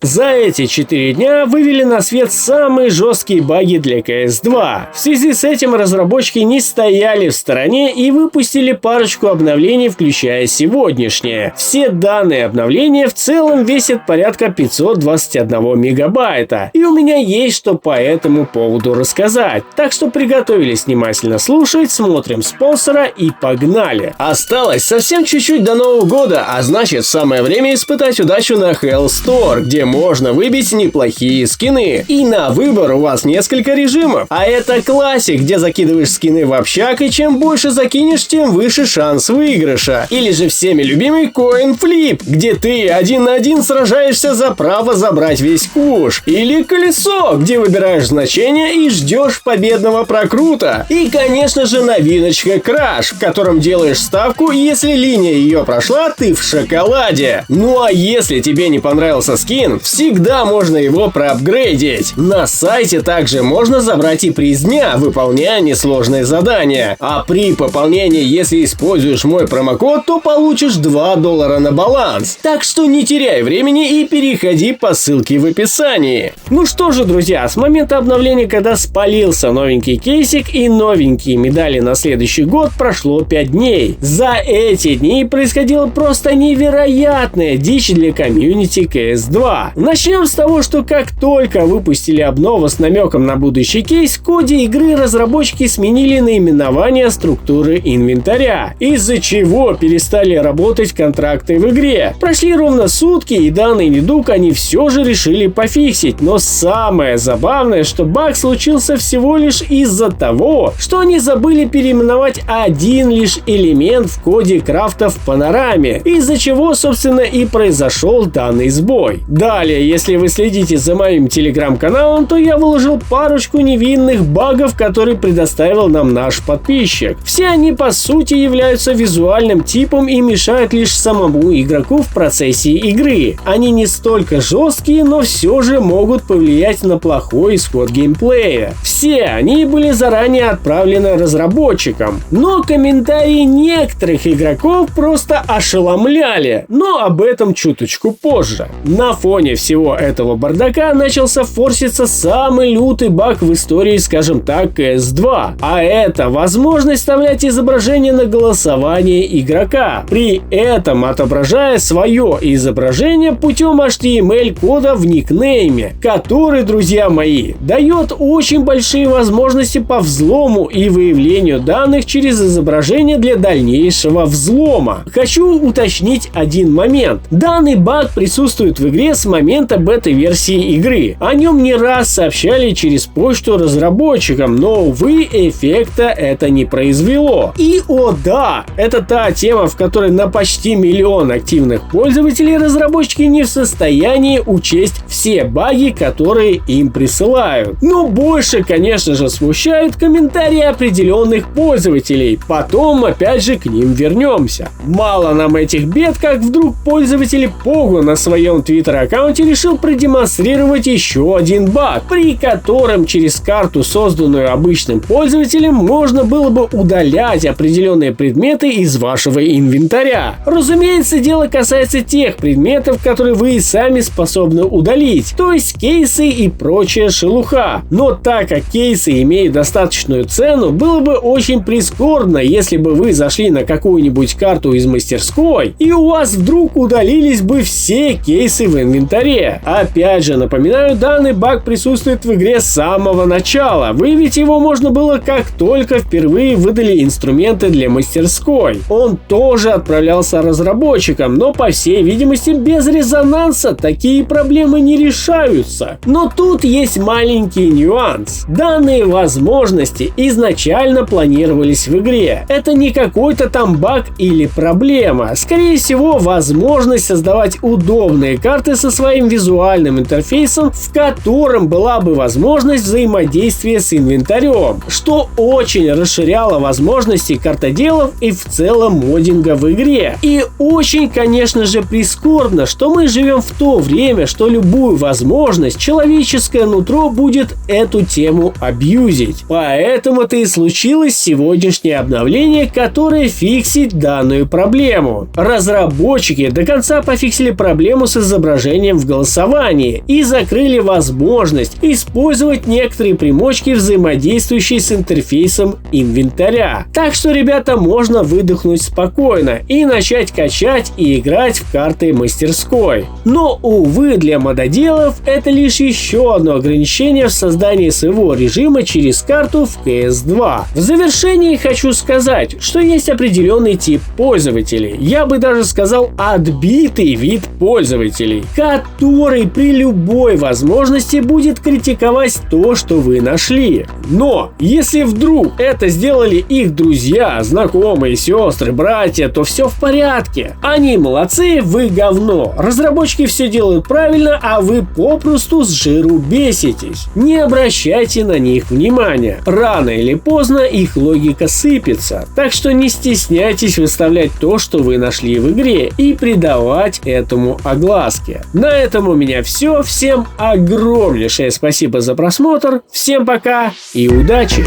За эти 4 дня вывели на свет самые жесткие баги для CS2. В связи с этим разработчики не стояли в стороне и выпустили парочку обновлений, включая сегодняшнее. Все данные обновления в целом весят порядка 521 мегабайта. И у меня есть что по этому поводу рассказать. Так что приготовились внимательно слушать, смотрим спонсора и погнали. Осталось совсем чуть-чуть до Нового года, а значит самое время испытать удачу на Hell Store, где можно выбить неплохие скины. И на выбор у вас несколько режимов. А это классик, где закидываешь скины в общак, и чем больше закинешь, тем выше шанс выигрыша. Или же всеми любимый Coin Flip, где ты 1 на 1 сражаешься за право забрать весь куш. Или колесо, где выбираешь значение и ждешь победного прокрута. И, конечно же, новиночка Crash, в котором делаешь ставку, и если линия ее прошла, ты в шоколаде. Ну а если тебе не понравился скин, всегда можно его проапгрейдить. На сайте также можно забрать и приз дня, выполняя несложные задания. А при пополнении, если используешь мой промокод, то получишь $2 на баланс. Так что не теряй времени и переходи по ссылке в описании. Ну что же, друзья, с момента обновления, когда спалился новенький кейсик и новенькие медали на следующий год, прошло 5 дней. За эти дни происходила просто невероятная дичь для комьюнити CS2. Начнем с того, что как только выпустили обнову с намеком на будущий кейс, в коде игры разработчики сменили наименование структуры инвентаря, из-за чего перестали работать контракты в игре. Прошли ровно сутки, и данный недуг они все же решили пофиксить, но самое забавное, что баг случился всего лишь из-за того, что они забыли переименовать один лишь элемент в коде крафта в панораме, из-за чего, собственно, и произошел данный сбой. Далее, если вы следите за моим телеграм-каналом, то я выложил парочку невинных багов, которые предоставил нам наш подписчик. Все они по сути являются визуальным типом и мешают лишь самому игроку в процессе игры. Они не столько жесткие, но все же могут повлиять на плохой исход геймплея. Все они были заранее отправлены разработчикам, но комментарии некоторых игроков просто ошеломляли, но об этом чуточку позже. На фоне всего этого бардака начался форситься самый лютый баг в истории, скажем так, CS2. А это возможность вставлять изображение на голосование игрока, при этом отображая свое изображение путем HTML-кода в никнейме, который, друзья мои, дает очень большие возможности по взлому и выявлению данных через изображение для дальнейшего взлома. Хочу уточнить один момент. Данный баг присутствует в игре с момента бета-версии игры. О нем не раз сообщали через почту разработчикам, но, увы, эффекта это не произвело. И о да, это та тема, в которой на почти 1 миллион активных пользователей разработчики не в состоянии учесть все баги, которые им присылают. Но больше, конечно же, смущают комментарии определенных пользователей. Потом, опять же, к ним вернемся. Мало нам этих бед, как вдруг пользователь Pogo на своем твиттер-аккаунте решил продемонстрировать еще один баг, при котором через карту, созданную обычным пользователем, можно было бы удалять определенные предметы из вашего инвентаря. Разумеется, дело касается тех предметов, которые вы и сами способны удалить, то есть кейсы и прочая шелуха. Но так как кейсы имеют достаточную цену, было бы очень прискорбно, если бы вы зашли на какую-нибудь карту из мастерской, и у вас вдруг удалились бы все кейсы в инвентаре. Опять же, напоминаю, данный баг присутствует в игре с самого начала. Выявить его можно было, как только впервые выдали инструменты для мастерской. Он тоже отправлялся разработчикам, но, по всей видимости, без резонанса такие проблемы не решаются. Но тут есть маленький нюанс. Данные возможности изначально планировались в игре. Это не какой-то там баг или проблема. Скорее всего, возможность создавать удобные карты со своим визуальным интерфейсом, в котором была бы возможность взаимодействия с инвентарем, что очень расширяло возможности картоделов и в целом моддинга в игре. И очень, конечно же, прискорбно, что мы живем в то время, что любую возможность человеческое нутро будет эту тему абьюзить. Поэтому-то и случилось сегодняшнее обновление, которое фиксит данную проблему. Разработчики до конца пофиксили проблему с изображением участием в голосовании и закрыли возможность использовать некоторые примочки, взаимодействующие с интерфейсом инвентаря. Так что, ребята, можно выдохнуть спокойно и начать качать и играть в карты мастерской. Но, увы, для мододелов это лишь еще одно ограничение в создании своего режима через карту в CS2. В завершении хочу сказать, что есть определенный тип пользователей, я бы даже сказал отбитый вид пользователей, который при любой возможности будет критиковать то, что вы нашли. Но если вдруг это сделали их друзья, знакомые, сестры, братья, то все в порядке. Они молодцы, вы говно. Разработчики все делают правильно, а вы попросту с жиру беситесь. Не обращайте на них внимания. Рано или поздно их логика сыпется. Так что не стесняйтесь выставлять то, что вы нашли в игре, и придавать этому огласки. На этом у меня все. Всем огромнейшее спасибо за просмотр. Всем пока и удачи!